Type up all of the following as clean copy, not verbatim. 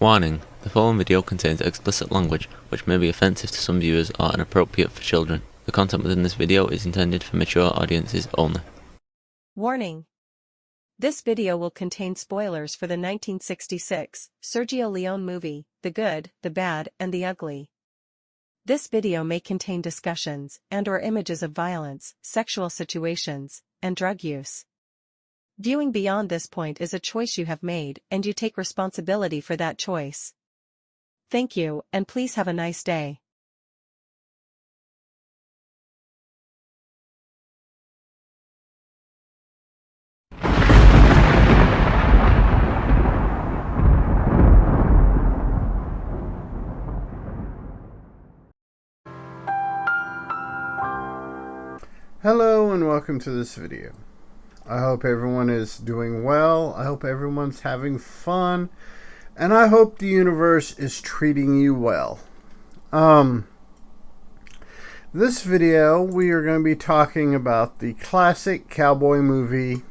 Warning: the following video contains explicit language which may be offensive to some viewers or inappropriate for children. The content within this video is intended for mature audiences only. Warning: this video will contain spoilers for the 1966 Sergio Leone movie, The Good, the Bad, and the Ugly. This video may contain discussions and/or images of violence, sexual situations, and drug use. Viewing beyond this point is a choice you have made, and you take responsibility for that choice. Thank you, and please have a nice day. Hello and welcome to this video. I hope everyone is doing well. I hope everyone's having fun. And I hope the universe is treating you well. This video we are going to be talking about the classic cowboy movie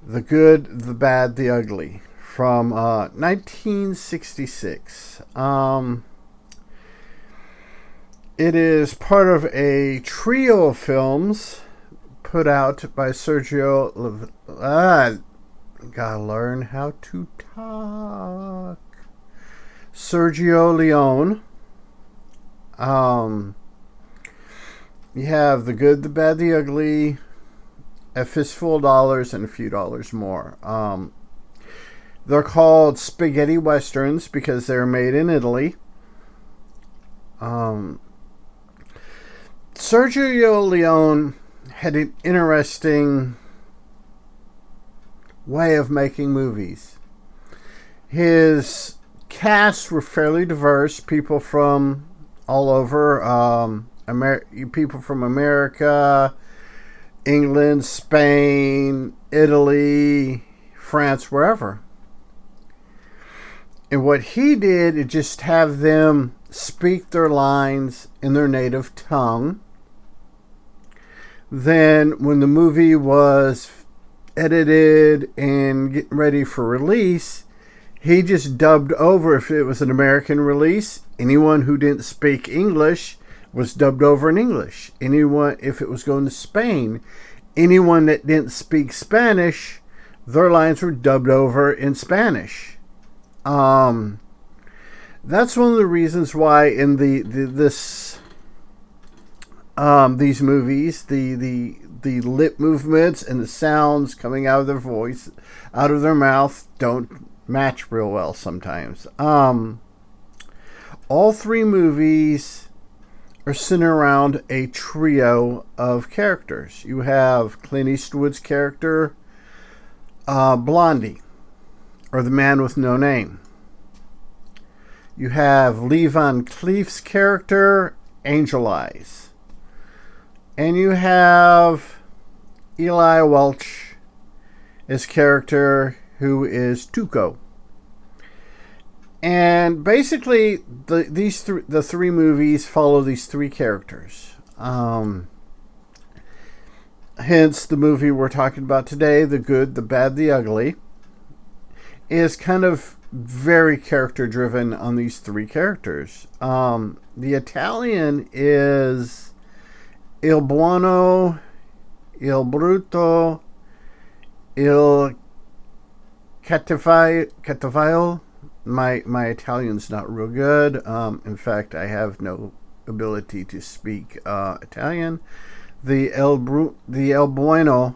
The Good, the Bad, the Ugly from 1966. It is part of a trio of films put out by Sergio. Gotta learn how to talk. Sergio Leone. You have The Good, the Bad, the Ugly, A Fistful of Dollars, and a few dollars more. They're called spaghetti westerns because they're made in Italy. Sergio Leone had an interesting way of making movies. His casts were fairly diverse. People from all over, people from America, England, Spain, Italy, France, wherever. And what he did is just have them speak their lines in their native tongue. Then when the movie was edited and getting ready for release, he just dubbed over. If it was an American release, anyone who didn't speak English was dubbed over in English. Anyone, if it was going to Spain, anyone that didn't speak Spanish, their lines were dubbed over in Spanish. That's one of the reasons why in these movies, the lip movements and the sounds coming out of their voice, out of their mouth, don't match real well sometimes. All three movies are centered around a trio of characters. You have Clint Eastwood's character, Blondie, or the man with no name. You have Lee Van Cleef's character, Angel Eyes. And you have Eli Welch, his character, who is Tuco. And basically, the three movies follow these three characters. Hence, the movie we're talking about today, The Good, the Bad, the Ugly, is kind of very character-driven on these three characters. The Italian is Il Buono, Il Brutto, Il Cattivo. My Italian's not real good. In fact, I have no ability to speak Italian. The El Bueno.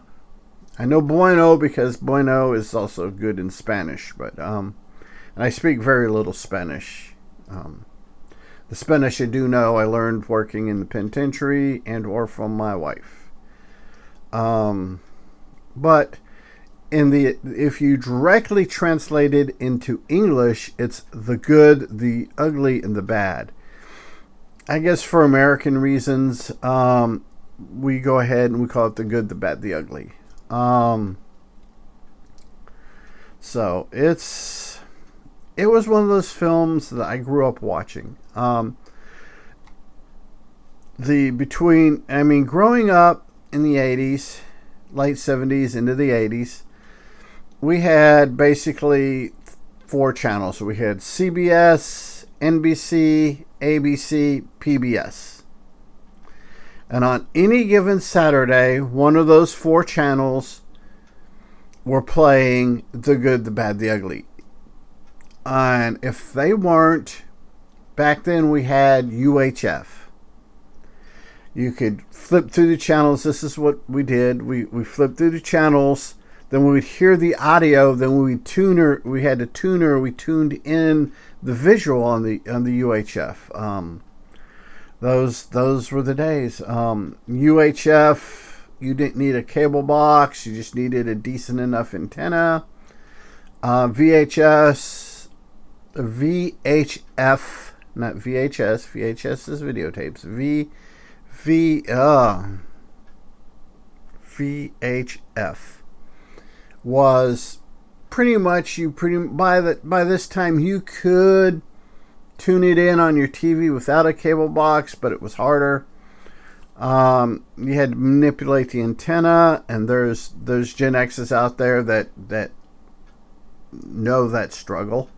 I know Bueno because Bueno is also good in Spanish, but and I speak very little Spanish. The Spanish I do know I learned working in the penitentiary and or from my wife. But if you directly translate it into English, it's the good, the ugly, and the bad. I guess for American reasons, we go ahead and we call it the good, the bad, the ugly. So it was one of those films that I grew up watching. Growing up in the 80s, late 70s into the 80s, we had basically four channels. So we had CBS, NBC, ABC, PBS. And on any given Saturday, one of those four channels were playing The Good, the Bad, the Ugly. And if they weren't, back then we had UHF. You could flip through the channels. This is what we did. We flipped through the channels. Then we would hear the audio. Then we tuned in the visual on the UHF. Those were the days. UHF, you didn't need a cable box. You just needed a decent enough antenna. VHF, not VHS. VHS is videotapes. VHF was pretty much by this time you could tune it in on your TV without a cable box, but it was harder. You had to manipulate the antenna, and there's Gen X's out there that know that struggle.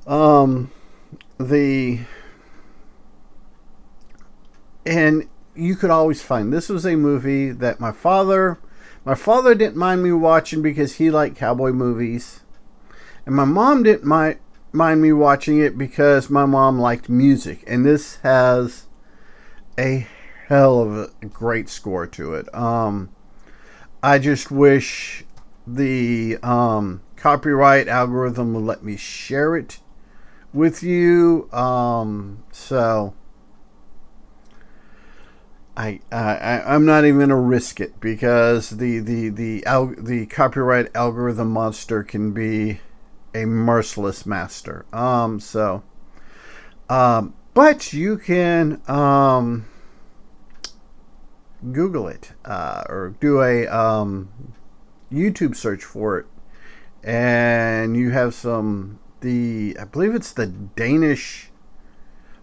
And you could always find, this was a movie that my father didn't mind me watching because he liked cowboy movies, and my mom didn't mind me watching it because my mom liked music. And this has a hell of a great score to it. I just wish the copyright algorithm would let me share it with you. So I'm not even gonna risk it, because the copyright algorithm monster can be a merciless master. But you can Google it, or do a YouTube search for it, and you have I believe it's the Danish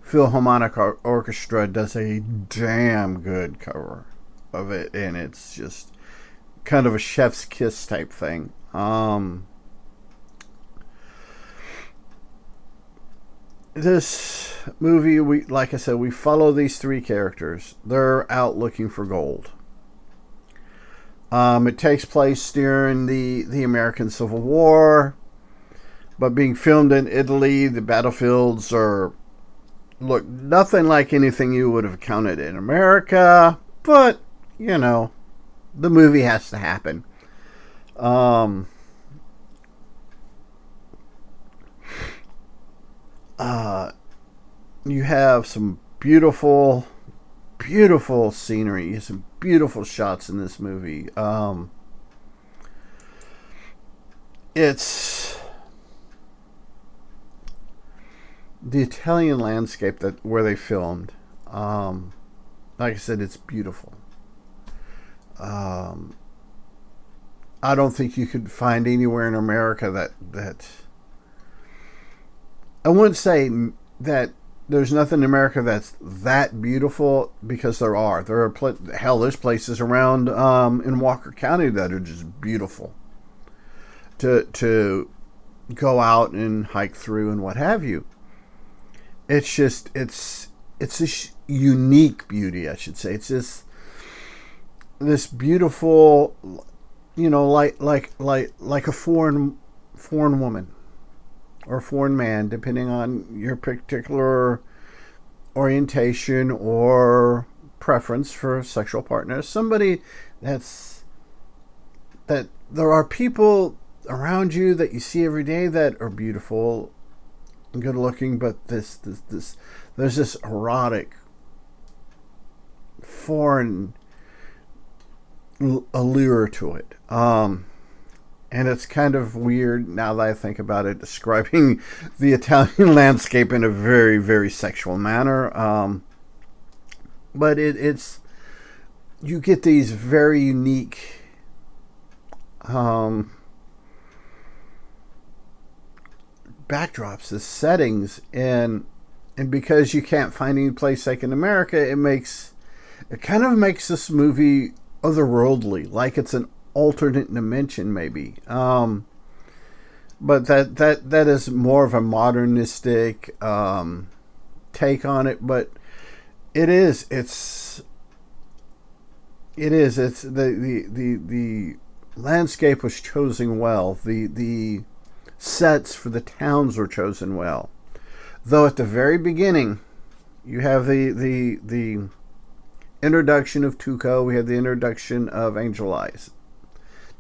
Philharmonic Orchestra does a damn good cover of it, and it's just kind of a chef's kiss type thing. This movie, like I said, we follow these three characters. They're out looking for gold. It takes place during the American Civil War, but being filmed in Italy, the battlefields look nothing like anything you would have counted in America, but the movie has to happen. You have some beautiful scenery, some beautiful shots in this movie. It's the Italian landscape where they filmed. Like I said, it's beautiful. I don't think you could find anywhere in America that I wouldn't say that there's nothing in America that's that beautiful, because there are there's places around in Walker County that are just beautiful to go out and hike through and what have you. It's just it's this unique beauty, I should say. It's just this beautiful, like a foreign woman or foreign man, depending on your particular orientation or preference for sexual partners. Somebody that there are people around you that you see every day that are beautiful and good looking, but there's this erotic, foreign allure to it. And it's kind of weird, now that I think about it, describing the Italian landscape in a very, very sexual manner. But it's you get these very unique backdrops, the settings, and because you can't find any place like in America, it kind of makes this movie otherworldly, like it's an alternate dimension, maybe. but that is more of a modernistic take on it. But it's the landscape was chosen well. The sets for the towns were chosen well. Though at the very beginning, you have the introduction of Tuco, we have the introduction of Angel Eyes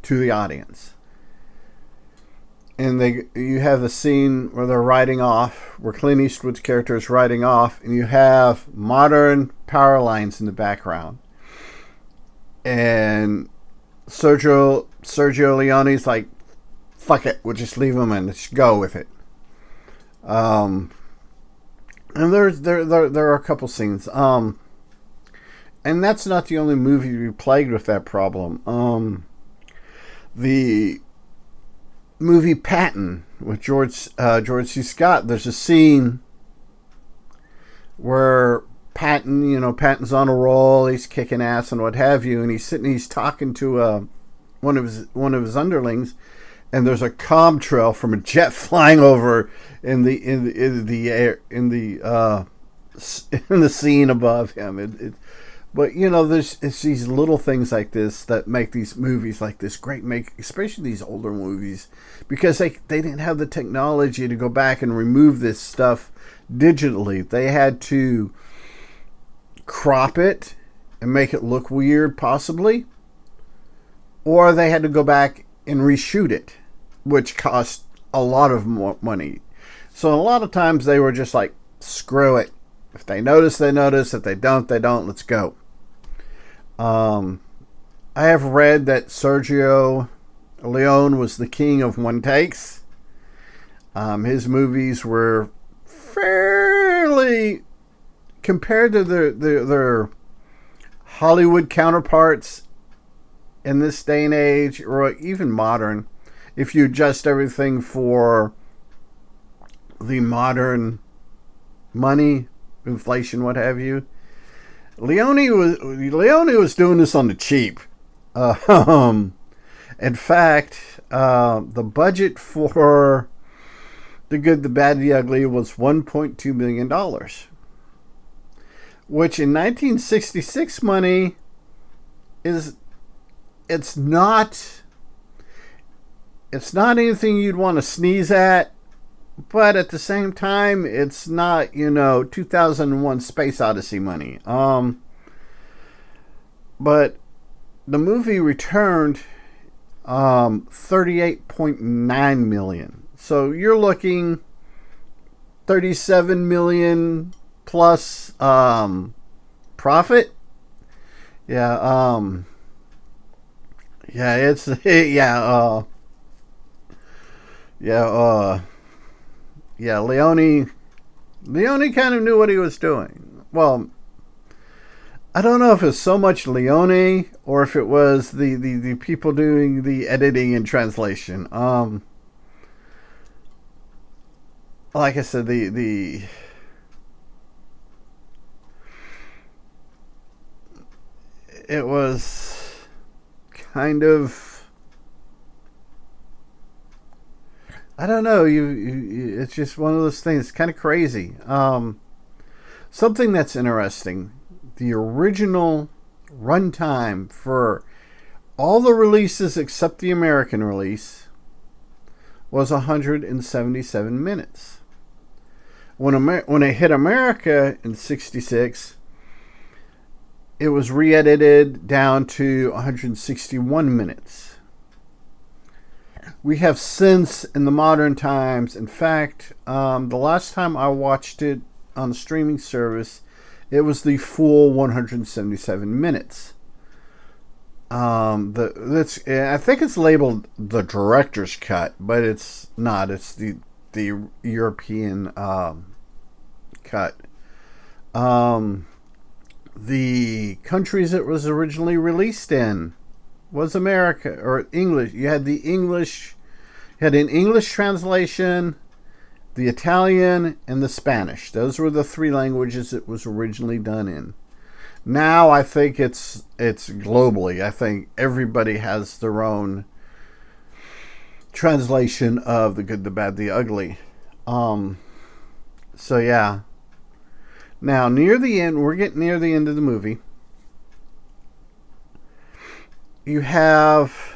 to the audience. And you have the scene where they're riding off, where Clint Eastwood's character is riding off, and you have modern power lines in the background. And Sergio Leone's like, fuck it, we'll just leave them and let's go with it. And there are a couple scenes. And that's not the only movie we plagued with that problem. The movie Patton with George C. Scott, there's a scene where Patton's on a roll, he's kicking ass and what have you, and he's talking to one of his underlings, and there's a comm trail from a jet flying over in the scene above him. But it's these little things like this that make these movies like this great, especially these older movies, because they didn't have the technology to go back and remove this stuff digitally. They had to crop it and make it look weird, possibly, or they had to go back and reshoot it, which cost a lot of more money. So a lot of times they were just like, screw it. If they notice, they notice. If they don't, they don't. Let's go. I have read that Sergio Leone was the king of one takes. His movies were fairly, compared to their Hollywood counterparts in this day and age, or even modern, if you adjust everything for the modern money, inflation, what have you, Leone was doing this on the cheap. In fact, the budget for The Good, the Bad, the Ugly was $1.2 million, which in 1966 money it's not anything you'd want to sneeze at, but at the same time, it's not, 2001 Space Odyssey money. But the movie returned $38.9 million. So you're looking $37 million plus profit. Yeah, Leone kind of knew what he was doing. Well, I don't know if it's so much Leone or if it was the people doing the editing and translation. Like I said, it was kind of, I don't know. It's just one of those things. It's kind of crazy. Something that's interesting. The original runtime for all the releases except the American release was 177 minutes. When it hit America in '66, it was re-edited down to 161 minutes. We have since, in the modern times, in fact, the last time I watched it on the streaming service, it was the full 177 minutes. I think it's labeled the director's cut, but it's not. It's the European cut. The countries it was originally released in was America, or English. You had an English translation, the Italian, and the Spanish. Those were the three languages it was originally done in. Now I think it's globally. I think everybody has their own translation of The Good, the Bad, the Ugly. So yeah. Now, near the end, we're getting near the end of the movie. You have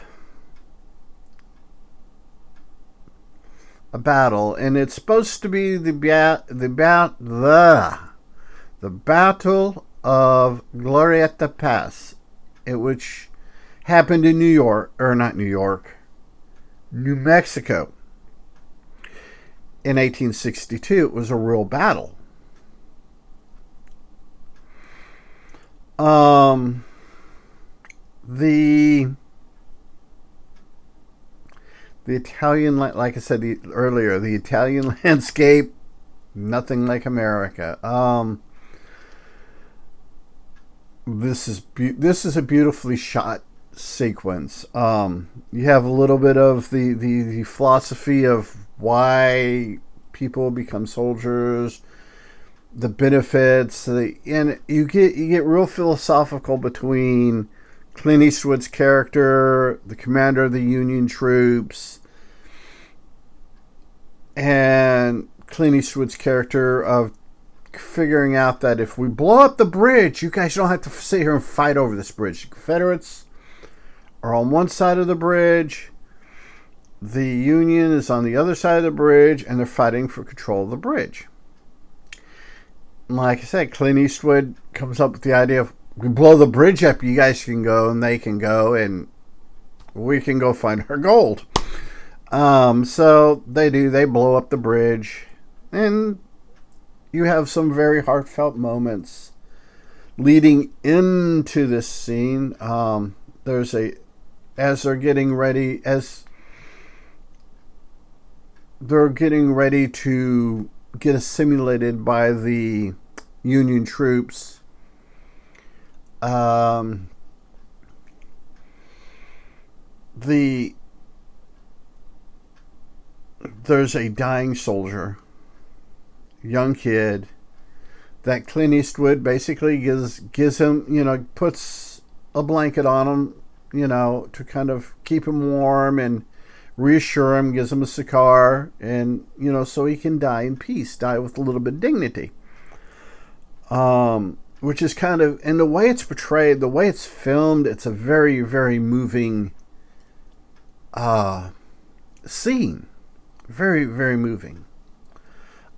a battle, and it's supposed to be the Battle of Glorieta Pass, which happened in New York, or not New York, New Mexico. In 1862, it was a real battle. The Italian, like I said earlier, the Italian landscape, nothing like America. This is a beautifully shot sequence. You have a little bit of the philosophy of why people become soldiers, the benefits, and you get real philosophical between Clint Eastwood's character, the commander of the Union troops, and Clint Eastwood's character of figuring out that if we blow up the bridge, you guys don't have to sit here and fight over this bridge. The Confederates are on one side of the bridge, the Union is on the other side of the bridge, and they're fighting for control of the bridge. Like I said, Clint Eastwood comes up with the idea of, we blow the bridge up, you guys can go and they can go, and we can go find our gold. So they do. They blow up the bridge, and you have some very heartfelt moments leading into this scene. As they're getting ready to get assimilated by the Union troops. There's a dying soldier, young kid, that Clint Eastwood basically gives him, puts a blanket on him, to kind of keep him warm and reassure him, gives him a cigar, and, so he can die in peace, die with a little bit of dignity. Which is kind of, and the way it's portrayed, the way it's filmed, it's a very, very moving scene. Very, very moving.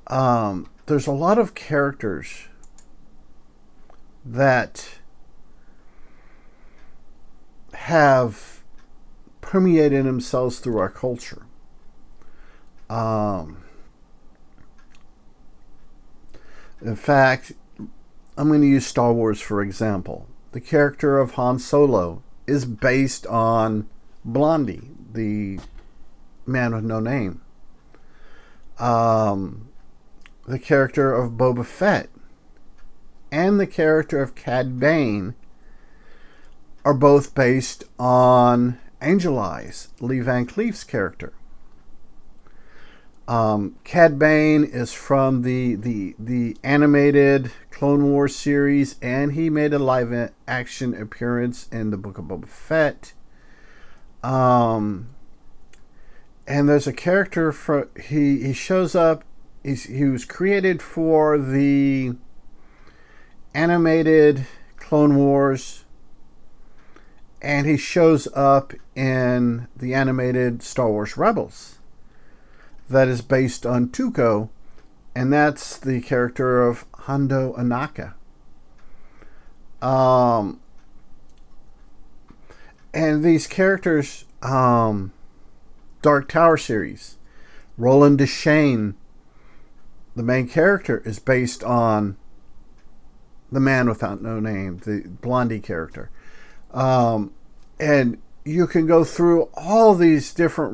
There's a lot of characters that have permeated themselves through our culture. In fact, I'm going to use Star Wars for example. The character of Han Solo is based on Blondie, the man with no name. The character of Boba Fett and the character of Cad Bane are both based on Angel Eyes, Lee Van Cleef's character. Cad Bane is from the animated Clone Wars series, and he made a live action appearance in the Book of Boba Fett. And there's a character he shows up. He was created for the animated Clone Wars, and he shows up in the animated Star Wars Rebels. That is based on Tuco, and that's the character of Hondo Anaka. And these characters, Dark Tower series, Roland Deschain, the main character, is based on the man without no name, the Blondie character. And you can go through all these different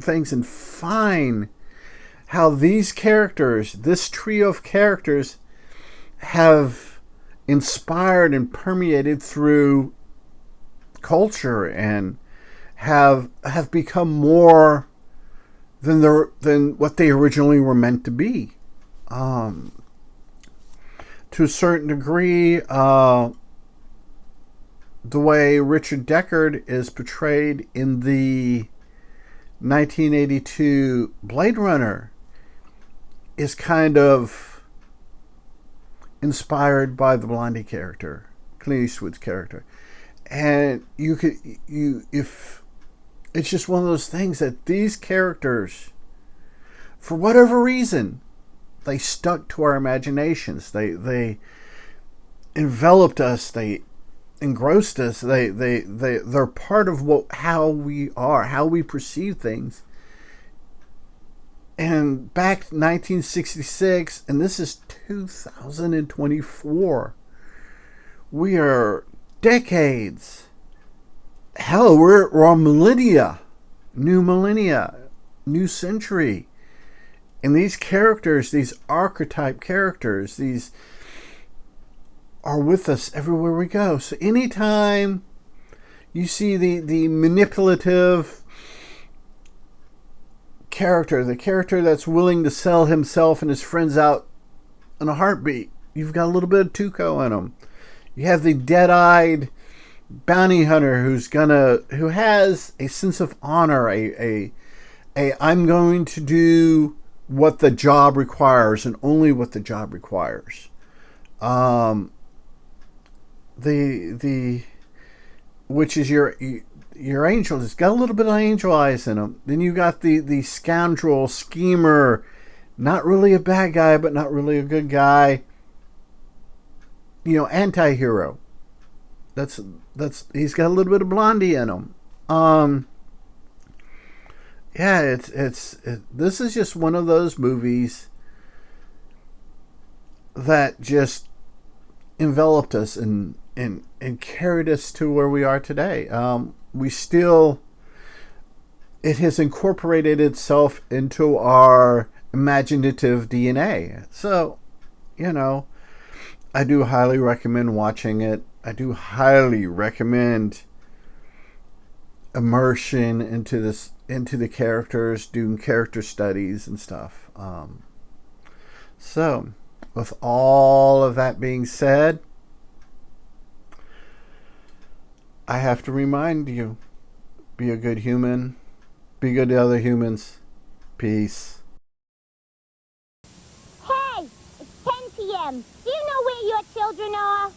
things and find how these characters, this trio of characters, have inspired and permeated through culture and have become more than what they originally were meant to be. To a certain degree, the way Richard Deckard is portrayed in the 1982 Blade Runner is kind of inspired by the Blondie character, Clint Eastwood's character. And if it's just one of those things that these characters, for whatever reason, they stuck to our imaginations. They enveloped us. They engrossed us. They're part of how we are, how we perceive things. And back 1966, and this is 2024. We are decades. Hell, we're on millennia, new century. And these characters, these archetype characters, these are with us everywhere we go. So anytime you see the manipulative character, the character that's willing to sell himself and his friends out in a heartbeat, you've got a little bit of Tuco in him. You have the dead-eyed bounty hunter who has a sense of honor, a I'm going to do what the job requires and only what the job requires. Which is your angel. It's got a little bit of angel eyes in him. Then you got the scoundrel, schemer, not really a bad guy, but not really a good guy. Anti-hero. That's he's got a little bit of Blondie in him. Yeah, this is just one of those movies that just enveloped us and carried us to where we are today. It has incorporated itself into our imaginative DNA. So, I do highly recommend watching it. I do highly recommend immersion into the characters, doing character studies and stuff. So, with all of that being said, I have to remind you, be a good human, be good to other humans. Peace. Hey, it's 10 p.m. Do you know where your children are?